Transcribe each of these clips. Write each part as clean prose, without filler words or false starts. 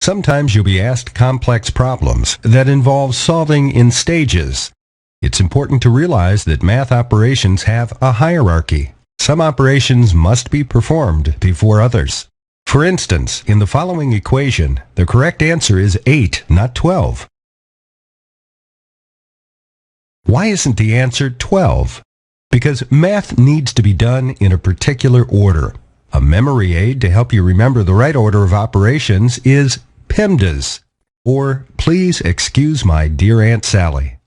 Sometimes you'll be asked complex problems that involve solving in stages. It's important to realize that math operations have a hierarchy. Some operations must be performed before others. For instance, in the following equation, the correct answer is 8, not 12. Why isn't the answer 12? Because math needs to be done in a particular order. A memory aid to help you remember the right order of operations is Pemdas, or Please Excuse My Dear Aunt Sally.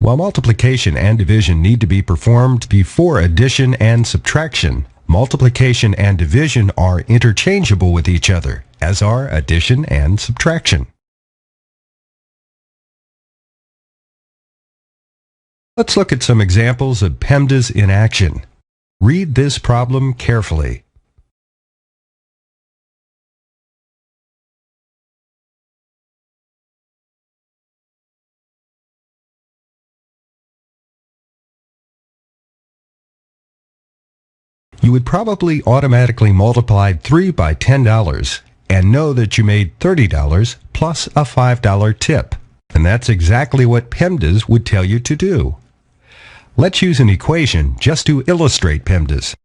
While multiplication and division need to be performed before addition and subtraction, multiplication and division are interchangeable with each other, as are addition and subtraction. Let's look at some examples of Pemdas in action. Read this problem carefully. You would probably automatically multiply 3 by $10 and know that you made $30 plus a $5 tip. And that's exactly what Pemdas would tell you to do. Let's use an equation just to illustrate Pemdas.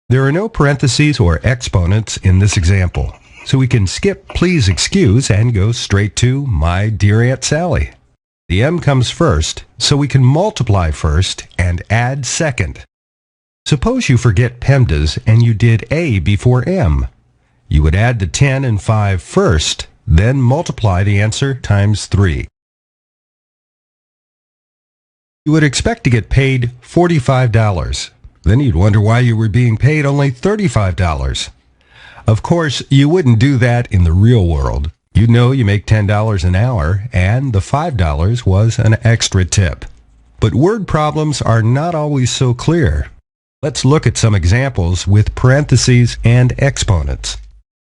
There are no parentheses or exponents in this example, so we can skip Please Excuse and go straight to My Dear Aunt Sally. The m comes first, so we can multiply first and add second. Suppose you forget Pemdas and you did a before m. You would add the 10 and 5 first, then multiply the answer times 3. You would expect to get paid $45. Then you'd wonder why you were being paid only $35. Of course, you wouldn't do that in the real world. You'd know you make $10 an hour, and the $5 was an extra tip. But word problems are not always so clear. Let's look at some examples with parentheses and exponents.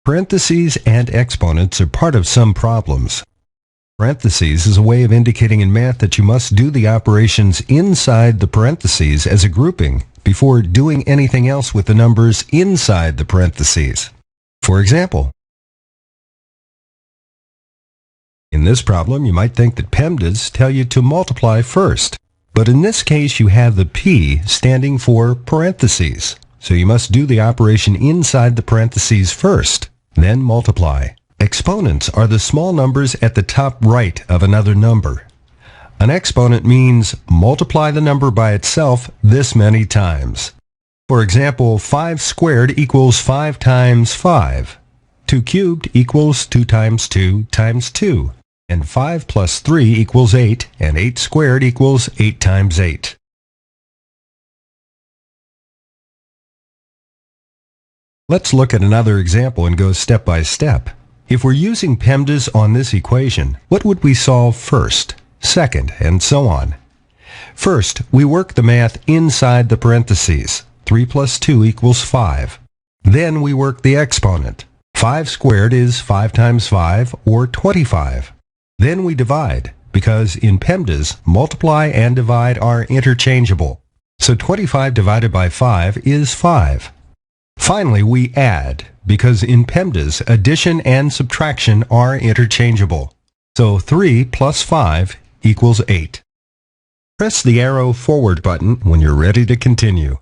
Parentheses and exponents are part of some problems. Parentheses is a way of indicating in math that you must do the operations inside the parentheses as a grouping before doing anything else with the numbers inside the parentheses. For example, in this problem, you might think that Pemdas tell you to multiply first, but in this case you have the P standing for parentheses, so you must do the operation inside the parentheses first, then multiply. Exponents are the small numbers at the top right of another number. An exponent means multiply the number by itself this many times. For example, 5 squared equals 5 times 5. 2 cubed equals 2 times 2 times 2. And 5 plus 3 equals 8, and 8 squared equals 8 times 8. Let's look at another example and go step by step. If we're using Pemdas on this equation, what would we solve first, second, and so on? First, we work the math inside the parentheses. 3 plus 2 equals 5. Then we work the exponent. 5 squared is 5 times 5, or 25. Then we divide, because in Pemdas, multiply and divide are interchangeable. So 25 divided by 5 is 5. Finally, we add, because in Pemdas, addition and subtraction are interchangeable. So 3 plus 5 equals 8. Press the arrow forward button when you're ready to continue.